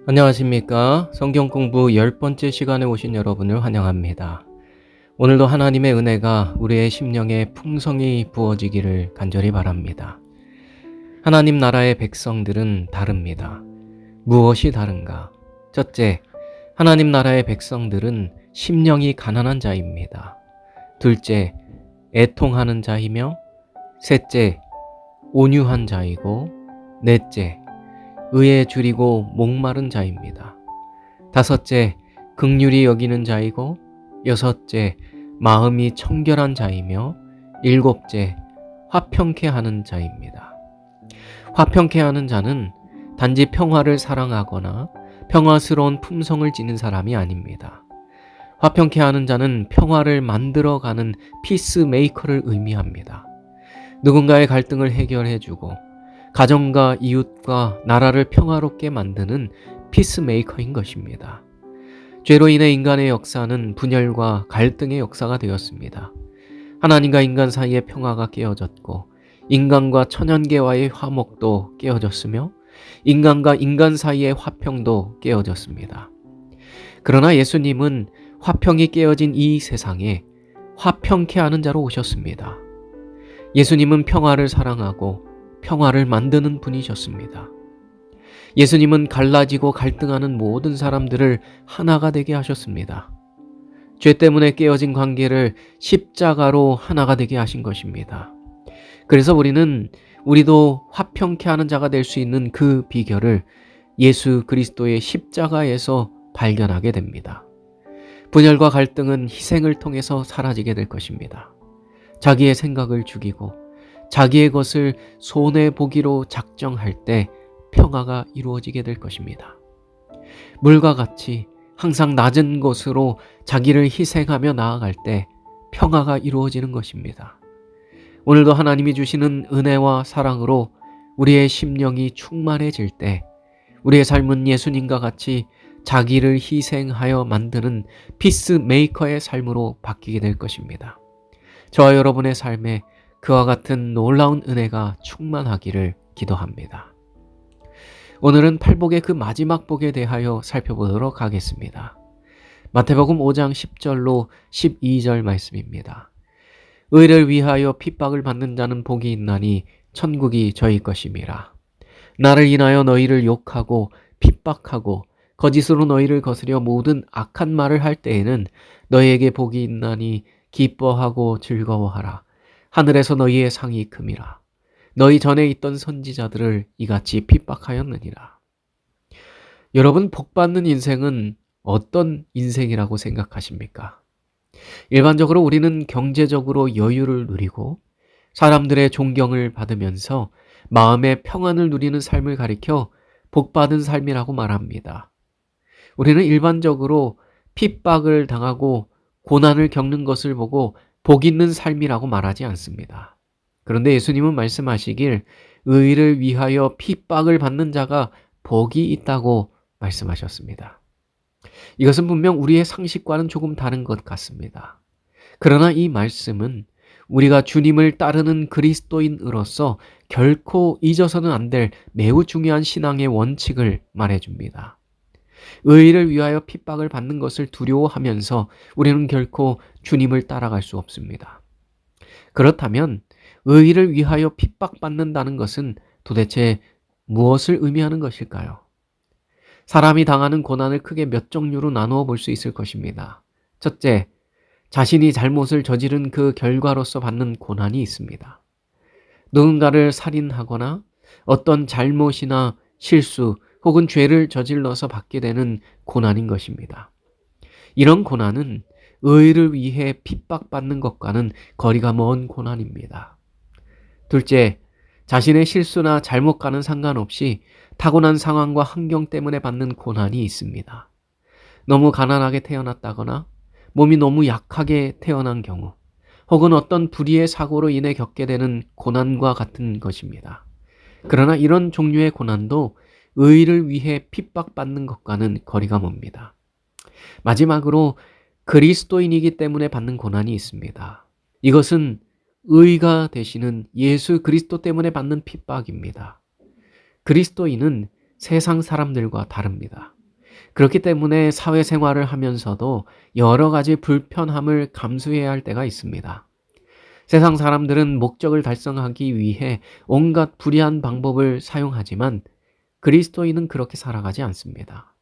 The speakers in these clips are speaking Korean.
안녕하십니까. 성경 공부 10번째 시간에 오신 여러분을 환영합니다. 오늘도 하나님의 은혜가 우리의 심령에 풍성히 부어지기를 간절히 바랍니다. 하나님 나라의 백성들은 다릅니다. 무엇이 다른가? 첫째, 하나님 나라의 백성들은 심령이 가난한 자입니다. 둘째, 애통하는 자이며, 셋째, 온유한 자이고, 넷째, 의에 줄이고 목마른 자입니다. 다섯째, 긍휼히 여기는 자이고, 여섯째, 마음이 청결한 자이며, 일곱째, 화평케 하는 자입니다. 화평케 하는 자는 단지 평화를 사랑하거나 평화스러운 품성을 지닌 사람이 아닙니다. 화평케 하는 자는 평화를 만들어가는 피스메이커를 의미합니다. 누군가의 갈등을 해결해주고 가정과 이웃과 나라를 평화롭게 만드는 피스메이커인 것입니다. 죄로 인해 인간의 역사는 분열과 갈등의 역사가 되었습니다. 하나님과 인간 사이의 평화가 깨어졌고 인간과 천연계와의 화목도 깨어졌으며 인간과 인간 사이의 화평도 깨어졌습니다. 그러나 예수님은 화평이 깨어진 이 세상에 화평케 하는 자로 오셨습니다. 예수님은 평화를 사랑하고 평화를 만드는 분이셨습니다. 예수님은 갈라지고 갈등하는 모든 사람들을 하나가 되게 하셨습니다. 죄 때문에 깨어진 관계를 십자가로 하나가 되게 하신 것입니다. 그래서 우리도 화평케 하는 자가 될 수 있는 그 비결을 예수 그리스도의 십자가에서 발견하게 됩니다. 분열과 갈등은 희생을 통해서 사라지게 될 것입니다. 자기의 생각을 죽이고 자기의 것을 손해보기로 작정할 때 평화가 이루어지게 될 것입니다. 물과 같이 항상 낮은 곳으로 자기를 희생하며 나아갈 때 평화가 이루어지는 것입니다. 오늘도 하나님이 주시는 은혜와 사랑으로 우리의 심령이 충만해질 때 우리의 삶은 예수님과 같이 자기를 희생하여 만드는 피스메이커의 삶으로 바뀌게 될 것입니다. 저와 여러분의 삶에 그와 같은 놀라운 은혜가 충만하기를 기도합니다. 오늘은 팔복의 그 마지막 복에 대하여 살펴보도록 하겠습니다. 마태복음 5장 10절로 12절 말씀입니다. 의를 위하여 핍박을 받는 자는 복이 있나니 천국이 저희 것임이라. 나를 인하여 너희를 욕하고 핍박하고 거짓으로 너희를 거스려 모든 악한 말을 할 때에는 너희에게 복이 있나니 기뻐하고 즐거워하라. 하늘에서 너희의 상이 큼이라. 너희 전에 있던 선지자들을 이같이 핍박하였느니라. 여러분, 복받는 인생은 어떤 인생이라고 생각하십니까? 일반적으로 우리는 경제적으로 여유를 누리고 사람들의 존경을 받으면서 마음의 평안을 누리는 삶을 가리켜 복받은 삶이라고 말합니다. 우리는 일반적으로 핍박을 당하고 고난을 겪는 것을 보고 복 있는 삶이라고 말하지 않습니다. 그런데 예수님은 말씀하시길 의를 위하여 핍박을 받는 자가 복이 있다고 말씀하셨습니다. 이것은 분명 우리의 상식과는 조금 다른 것 같습니다. 그러나 이 말씀은 우리가 주님을 따르는 그리스도인으로서 결코 잊어서는 안 될 매우 중요한 신앙의 원칙을 말해줍니다. 의를 위하여 핍박을 받는 것을 두려워하면서 우리는 결코 주님을 따라갈 수 없습니다. 그렇다면 의를 위하여 핍박받는다는 것은 도대체 무엇을 의미하는 것일까요? 사람이 당하는 고난을 크게 몇 종류로 나누어 볼 수 있을 것입니다. 첫째, 자신이 잘못을 저지른 그 결과로서 받는 고난이 있습니다. 누군가를 살인하거나 어떤 잘못이나 실수 혹은 죄를 저질러서 받게 되는 고난인 것입니다. 이런 고난은 의를 위해 핍박받는 것과는 거리가 먼 고난입니다. 둘째, 자신의 실수나 잘못과는 상관없이 타고난 상황과 환경 때문에 받는 고난이 있습니다. 너무 가난하게 태어났다거나 몸이 너무 약하게 태어난 경우 혹은 어떤 불의의 사고로 인해 겪게 되는 고난과 같은 것입니다. 그러나 이런 종류의 고난도 의를 위해 핍박받는 것과는 거리가 멉니다. 마지막으로 그리스도인이기 때문에 받는 고난이 있습니다. 이것은 의가 되시는 예수 그리스도 때문에 받는 핍박입니다. 그리스도인은 세상 사람들과 다릅니다. 그렇기 때문에 사회생활을 하면서도 여러 가지 불편함을 감수해야 할 때가 있습니다. 세상 사람들은 목적을 달성하기 위해 온갖 불의한 방법을 사용하지만 그리스도인은 그렇게 살아가지 않습니다.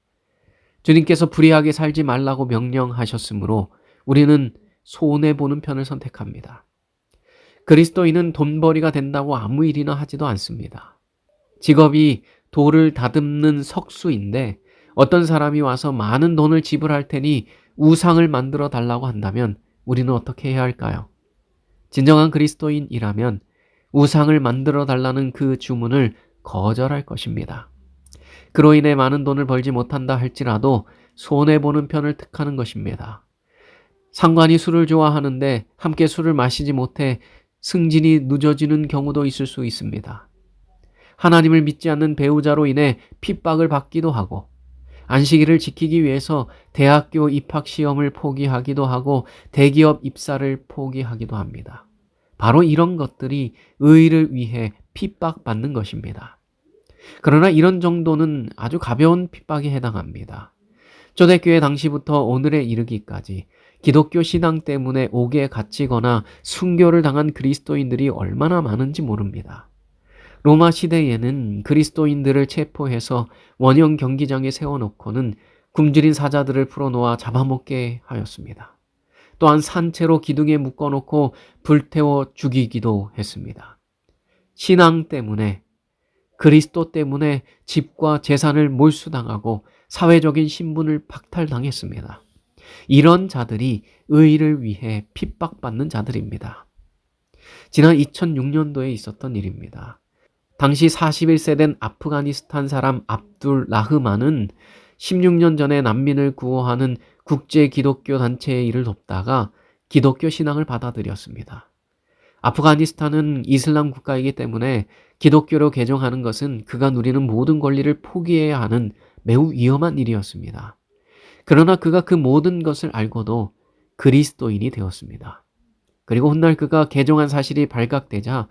주님께서 불의하게 살지 말라고 명령하셨으므로 우리는 손해보는 편을 선택합니다. 그리스도인은 돈벌이가 된다고 아무 일이나 하지도 않습니다. 직업이 돌을 다듬는 석수인데 어떤 사람이 와서 많은 돈을 지불할 테니 우상을 만들어 달라고 한다면 우리는 어떻게 해야 할까요? 진정한 그리스도인이라면 우상을 만들어 달라는 그 주문을 거절할 것입니다. 그로 인해 많은 돈을 벌지 못한다 할지라도 손해보는 편을 택하는 것입니다. 상관이 술을 좋아하는데 함께 술을 마시지 못해 승진이 늦어지는 경우도 있을 수 있습니다. 하나님을 믿지 않는 배우자로 인해 핍박을 받기도 하고 안식일을 지키기 위해서 대학교 입학 시험을 포기하기도 하고 대기업 입사를 포기하기도 합니다. 바로 이런 것들이 의를 위해 핍박받는 것입니다. 그러나 이런 정도는 아주 가벼운 핍박에 해당합니다. 초대교회 당시부터 오늘에 이르기까지 기독교 신앙 때문에 옥에 갇히거나 순교를 당한 그리스도인들이 얼마나 많은지 모릅니다. 로마 시대에는 그리스도인들을 체포해서 원형 경기장에 세워놓고는 굶주린 사자들을 풀어놓아 잡아먹게 하였습니다. 또한 산채로 기둥에 묶어놓고 불태워 죽이기도 했습니다. 신앙 때문에, 그리스도 때문에 집과 재산을 몰수당하고 사회적인 신분을 박탈당했습니다. 이런 자들이 의를 위해 핍박받는 자들입니다. 지난 2006년도에 있었던 일입니다. 당시 41세 된 아프가니스탄 사람 압둘 라흐만은 16년 전에 난민을 구호하는 국제 기독교 단체의 일을 돕다가 기독교 신앙을 받아들였습니다. 아프가니스탄은 이슬람 국가이기 때문에 기독교로 개종하는 것은 그가 누리는 모든 권리를 포기해야 하는 매우 위험한 일이었습니다. 그러나 그가 그 모든 것을 알고도 그리스도인이 되었습니다. 그리고 훗날 그가 개종한 사실이 발각되자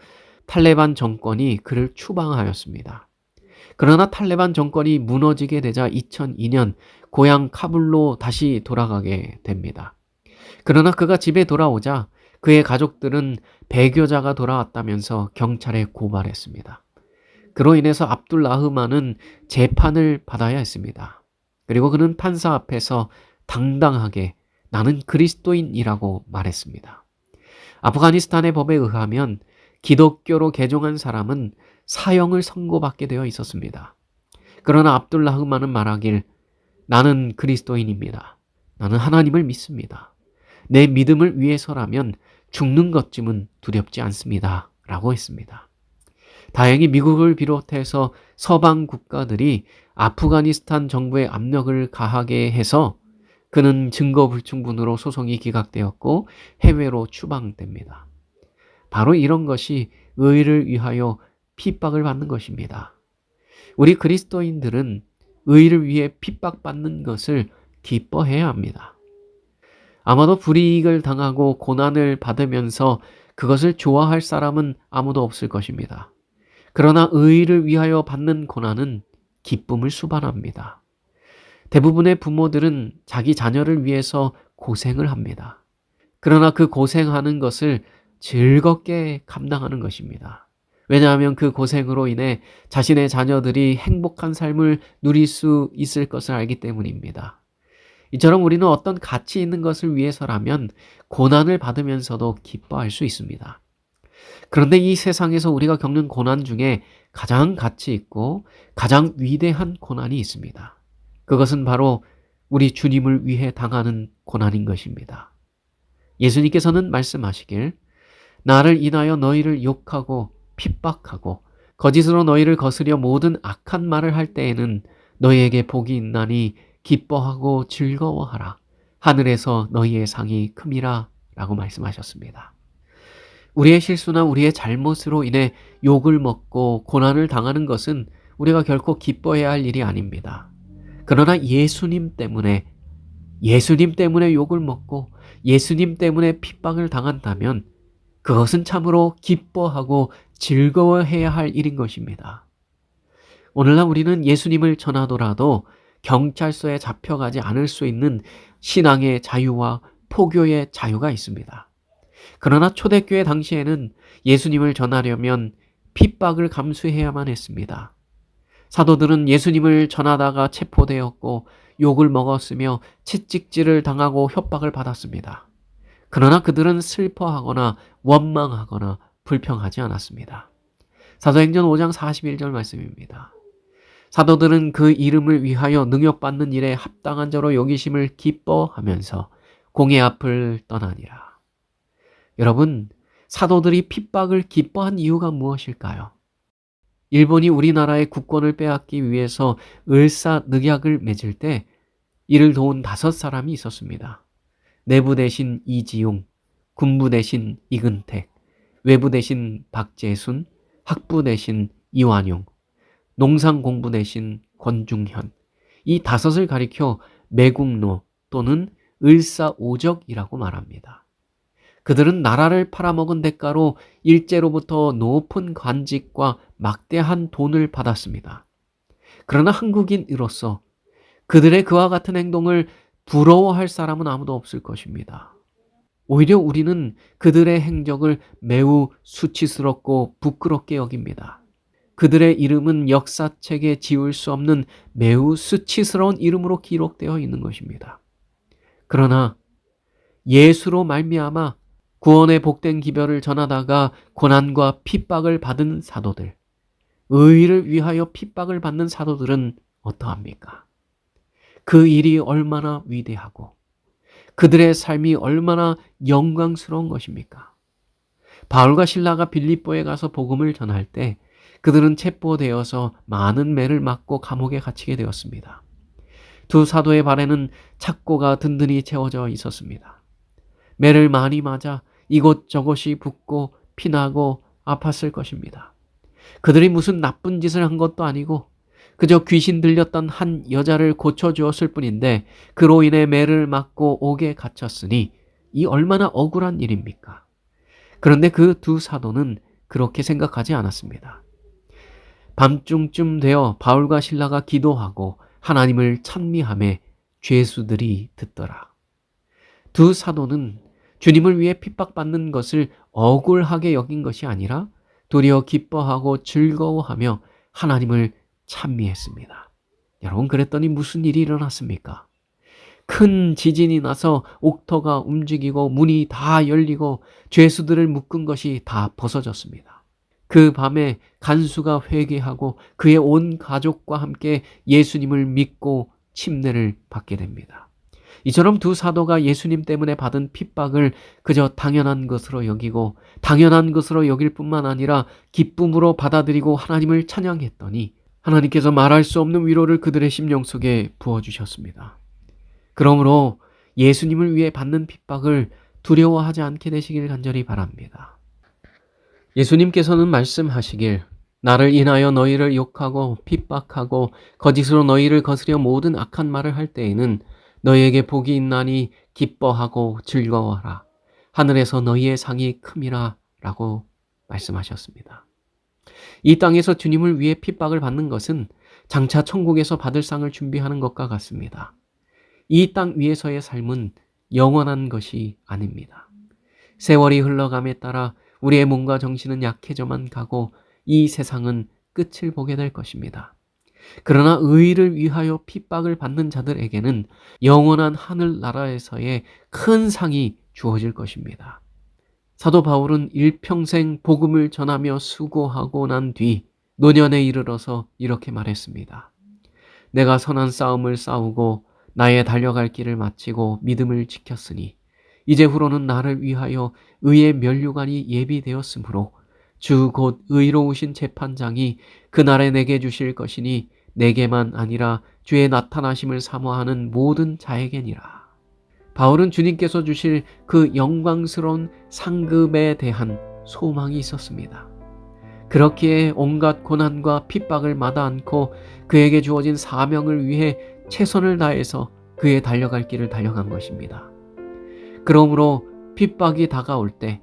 탈레반 정권이 그를 추방하였습니다. 그러나 탈레반 정권이 무너지게 되자 2002년 고향 카불로 다시 돌아가게 됩니다. 그러나 그가 집에 돌아오자 그의 가족들은 배교자가 돌아왔다면서 경찰에 고발했습니다. 그로 인해서 압둘라흐만은 재판을 받아야 했습니다. 그리고 그는 판사 앞에서 당당하게 나는 그리스도인이라고 말했습니다. 아프가니스탄의 법에 의하면 기독교로 개종한 사람은 사형을 선고받게 되어 있었습니다. 그러나 압둘라흐만은 말하길 나는 그리스도인입니다. 나는 하나님을 믿습니다. 내 믿음을 위해서라면 죽는 것쯤은 두렵지 않습니다. 라고 했습니다. 다행히 미국을 비롯해서 서방 국가들이 아프가니스탄 정부에 압력을 가하게 해서 그는 증거 불충분으로 소송이 기각되었고 해외로 추방됩니다. 바로 이런 것이 의를 위하여 핍박을 받는 것입니다. 우리 그리스도인들은 의를 위해 핍박받는 것을 기뻐해야 합니다. 아마도 불이익을 당하고 고난을 받으면서 그것을 좋아할 사람은 아무도 없을 것입니다. 그러나 의를 위하여 받는 고난은 기쁨을 수반합니다. 대부분의 부모들은 자기 자녀를 위해서 고생을 합니다. 그러나 그 고생하는 것을 즐겁게 감당하는 것입니다. 왜냐하면 그 고생으로 인해 자신의 자녀들이 행복한 삶을 누릴 수 있을 것을 알기 때문입니다. 이처럼 우리는 어떤 가치 있는 것을 위해서라면 고난을 받으면서도 기뻐할 수 있습니다. 그런데 이 세상에서 우리가 겪는 고난 중에 가장 가치 있고 가장 위대한 고난이 있습니다. 그것은 바로 우리 주님을 위해 당하는 고난인 것입니다. 예수님께서는 말씀하시길 나를 인하여 너희를 욕하고 핍박하고 거짓으로 너희를 거스려 모든 악한 말을 할 때에는 너희에게 복이 있나니 기뻐하고 즐거워하라. 하늘에서 너희의 상이 큼이라 라고 말씀하셨습니다. 우리의 실수나 우리의 잘못으로 인해 욕을 먹고 고난을 당하는 것은 우리가 결코 기뻐해야 할 일이 아닙니다. 그러나 예수님 때문에 욕을 먹고 예수님 때문에 핍박을 당한다면 그것은 참으로 기뻐하고 즐거워해야 할 일인 것입니다. 오늘날 우리는 예수님을 전하더라도 경찰서에 잡혀가지 않을 수 있는 신앙의 자유와 포교의 자유가 있습니다. 그러나 초대교회 당시에는 예수님을 전하려면 핍박을 감수해야만 했습니다. 사도들은 예수님을 전하다가 체포되었고 욕을 먹었으며 채찍질을 당하고 협박을 받았습니다. 그러나 그들은 슬퍼하거나 원망하거나 불평하지 않았습니다. 사도행전 5장 41절 말씀입니다. 사도들은 그 이름을 위하여 능욕받는 일에 합당한 자로 여기심을 기뻐하면서 공회 앞을 떠나니라. 여러분, 사도들이 핍박을 기뻐한 이유가 무엇일까요? 일본이 우리나라의 국권을 빼앗기 위해서 을사늑약을 맺을 때 이를 도운 5사람이 있었습니다. 내부 대신 이지용, 군부 대신 이근택, 외부 대신 박재순, 학부 대신 이완용, 농상공부 대신 권중현. 이 5을 가리켜 매국노 또는 을사오적이라고 말합니다. 그들은 나라를 팔아먹은 대가로 일제로부터 높은 관직과 막대한 돈을 받았습니다. 그러나 한국인으로서 그들의 그와 같은 행동을 부러워할 사람은 아무도 없을 것입니다. 오히려 우리는 그들의 행적을 매우 수치스럽고 부끄럽게 여깁니다. 그들의 이름은 역사책에 지울 수 없는 매우 수치스러운 이름으로 기록되어 있는 것입니다. 그러나 예수로 말미암아 구원의 복된 기별을 전하다가 고난과 핍박을 받은 사도들, 의를 위하여 핍박을 받는 사도들은 어떠합니까? 그 일이 얼마나 위대하고 그들의 삶이 얼마나 영광스러운 것입니까? 바울과 실라가 빌립보에 가서 복음을 전할 때 그들은 체포되어서 많은 매를 맞고 감옥에 갇히게 되었습니다. 두 사도의 발에는 착고가 든든히 채워져 있었습니다. 매를 많이 맞아 이곳저곳이 붓고 피나고 아팠을 것입니다. 그들이 무슨 나쁜 짓을 한 것도 아니고 그저 귀신 들렸던 한 여자를 고쳐주었을 뿐인데 그로 인해 매를 맞고 옥에 갇혔으니 이 얼마나 억울한 일입니까? 그런데 그 두 사도는 그렇게 생각하지 않았습니다. 밤중쯤 되어 바울과 실라가 기도하고 하나님을 찬미하며 죄수들이 듣더라. 두 사도는 주님을 위해 핍박받는 것을 억울하게 여긴 것이 아니라 도리어 기뻐하고 즐거워하며 하나님을 찬미했습니다. 여러분, 그랬더니 무슨 일이 일어났습니까? 큰 지진이 나서 옥토가 움직이고 문이 다 열리고 죄수들을 묶은 것이 다 벗어졌습니다. 그 밤에 간수가 회개하고 그의 온 가족과 함께 예수님을 믿고 침례를 받게 됩니다. 이처럼 두 사도가 예수님 때문에 받은 핍박을 그저 당연한 것으로 여기고 당연한 것으로 여길 뿐만 아니라 기쁨으로 받아들이고 하나님을 찬양했더니 하나님께서 말할 수 없는 위로를 그들의 심령 속에 부어주셨습니다. 그러므로 예수님을 위해 받는 핍박을 두려워하지 않게 되시길 간절히 바랍니다. 예수님께서는 말씀하시길 나를 인하여 너희를 욕하고 핍박하고 거짓으로 너희를 거스려 모든 악한 말을 할 때에는 너희에게 복이 있나니 기뻐하고 즐거워하라. 하늘에서 너희의 상이 큼이라 라고 말씀하셨습니다. 이 땅에서 주님을 위해 핍박을 받는 것은 장차 천국에서 받을 상을 준비하는 것과 같습니다. 이 땅 위에서의 삶은 영원한 것이 아닙니다. 세월이 흘러감에 따라 우리의 몸과 정신은 약해져만 가고 이 세상은 끝을 보게 될 것입니다. 그러나 의를 위하여 핍박을 받는 자들에게는 영원한 하늘나라에서의 큰 상이 주어질 것입니다. 사도 바울은 일평생 복음을 전하며 수고하고 난 뒤 노년에 이르러서 이렇게 말했습니다. 내가 선한 싸움을 싸우고 나의 달려갈 길을 마치고 믿음을 지켰으니 이제후로는 나를 위하여 의의 면류관이 예비되었으므로 주 곧 의로우신 재판장이 그날에 내게 주실 것이니 내게만 아니라 주의 나타나심을 사모하는 모든 자에게니라. 바울은 주님께서 주실 그 영광스러운 상급에 대한 소망이 있었습니다. 그렇기에 온갖 고난과 핍박을 마다 않고 그에게 주어진 사명을 위해 최선을 다해서 그의 달려갈 길을 달려간 것입니다. 그러므로 핍박이 다가올 때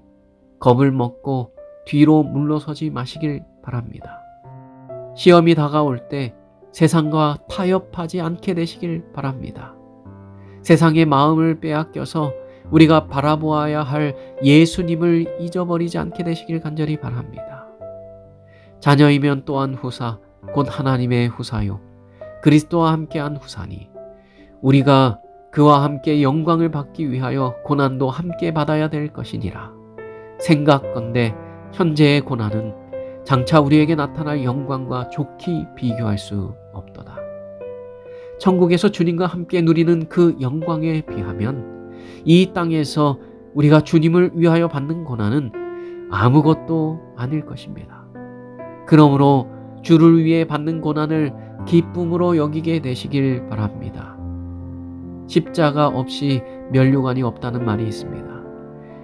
겁을 먹고 뒤로 물러서지 마시길 바랍니다. 시험이 다가올 때 세상과 타협하지 않게 되시길 바랍니다. 세상의 마음을 빼앗겨서 우리가 바라보아야 할 예수님을 잊어버리지 않게 되시길 간절히 바랍니다. 자녀이면 또한 후사, 곧 하나님의 후사요, 그리스도와 함께한 후사니 우리가 그와 함께 영광을 받기 위하여 고난도 함께 받아야 될 것이니라. 생각건대 현재의 고난은 장차 우리에게 나타날 영광과 좋게 비교할 수 없도다. 천국에서 주님과 함께 누리는 그 영광에 비하면 이 땅에서 우리가 주님을 위하여 받는 고난은 아무것도 아닐 것입니다. 그러므로 주를 위해 받는 고난을 기쁨으로 여기게 되시길 바랍니다. 십자가 없이 면류관이 없다는 말이 있습니다.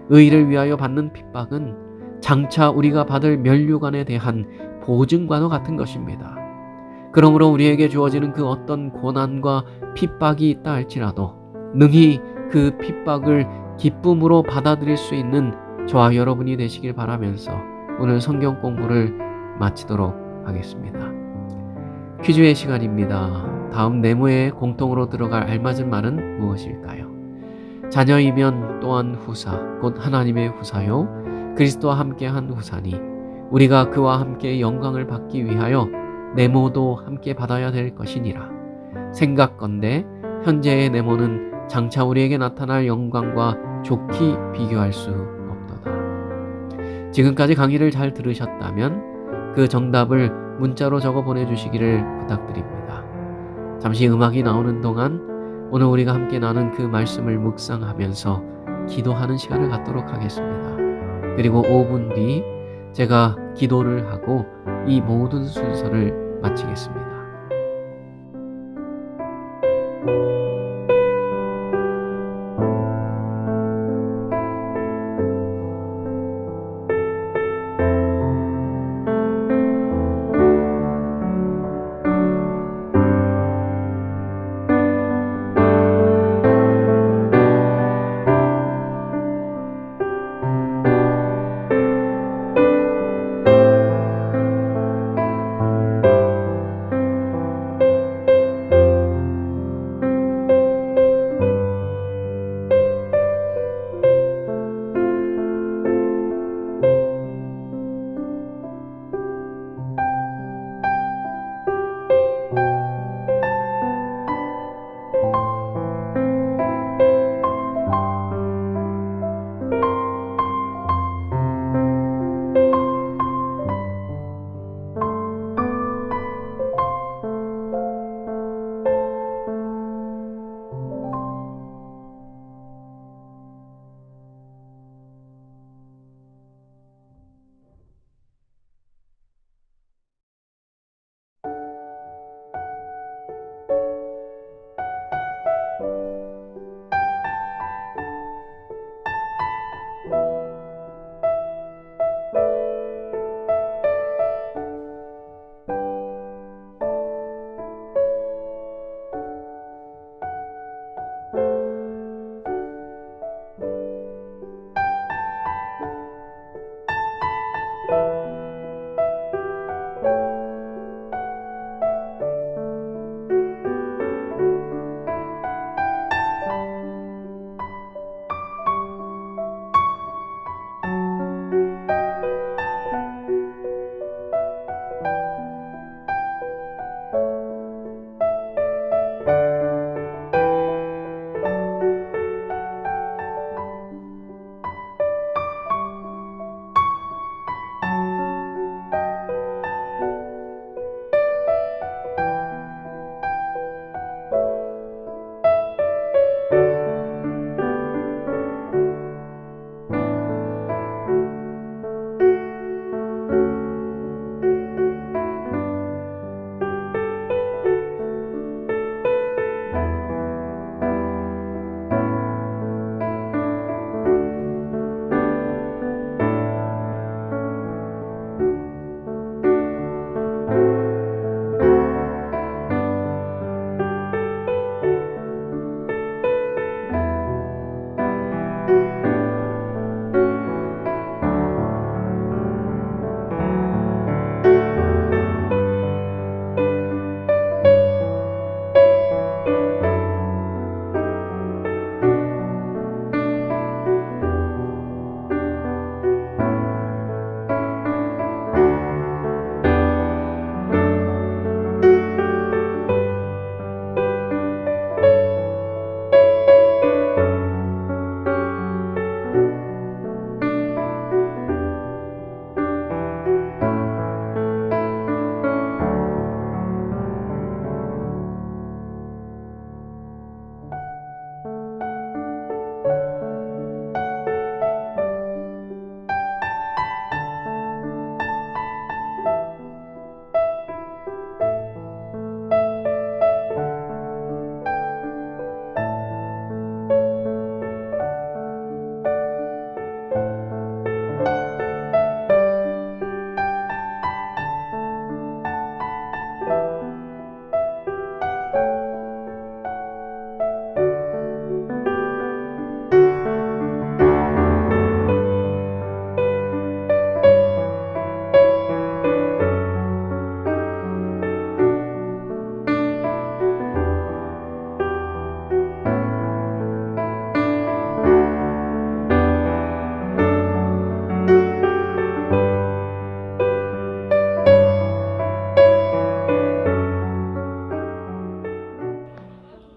의를 위하여 받는 핍박은 장차 우리가 받을 면류관에 대한 보증과도 같은 것입니다. 그러므로 우리에게 주어지는 그 어떤 고난과 핍박이 있다 할지라도 능히 그 핍박을 기쁨으로 받아들일 수 있는 저와 여러분이 되시길 바라면서 오늘 성경 공부를 마치도록 하겠습니다. 퀴즈의 시간입니다. 다음 네모에 공통으로 들어갈 알맞은 말은 무엇일까요? 자녀이면 또한 후사, 곧 하나님의 후사요, 그리스도와 함께한 후사니 우리가 그와 함께 영광을 받기 위하여 네모도 함께 받아야 될 것이니라. 생각건대 현재의 네모는 장차 우리에게 나타날 영광과 좋게 비교할 수 없도다. 지금까지 강의를 잘 들으셨다면 그 정답을 문자로 적어 보내주시기를 부탁드립니다. 잠시 음악이 나오는 동안 오늘 우리가 함께 나눈 그 말씀을 묵상하면서 기도하는 시간을 갖도록 하겠습니다. 그리고 5분 뒤 제가 기도를 하고 이 모든 순서를 마치겠습니다.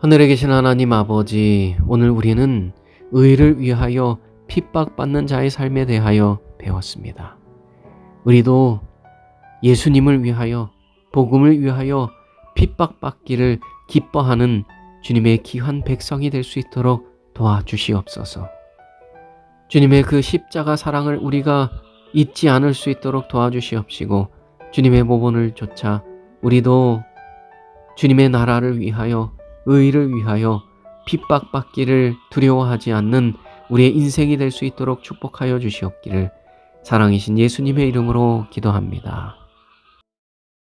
하늘에 계신 하나님 아버지, 오늘 우리는 의를 위하여 핍박받는 자의 삶에 대하여 배웠습니다. 우리도 예수님을 위하여, 복음을 위하여 핍박받기를 기뻐하는 주님의 귀한 백성이 될 수 있도록 도와주시옵소서. 주님의 그 십자가 사랑을 우리가 잊지 않을 수 있도록 도와주시옵시고, 주님의 모본을 좇아 우리도 주님의 나라를 위하여, 의를 위하여 핍박받기를 두려워하지 않는 우리의 인생이 될 수 있도록 축복하여 주시옵기를 사랑이신 예수님의 이름으로 기도합니다.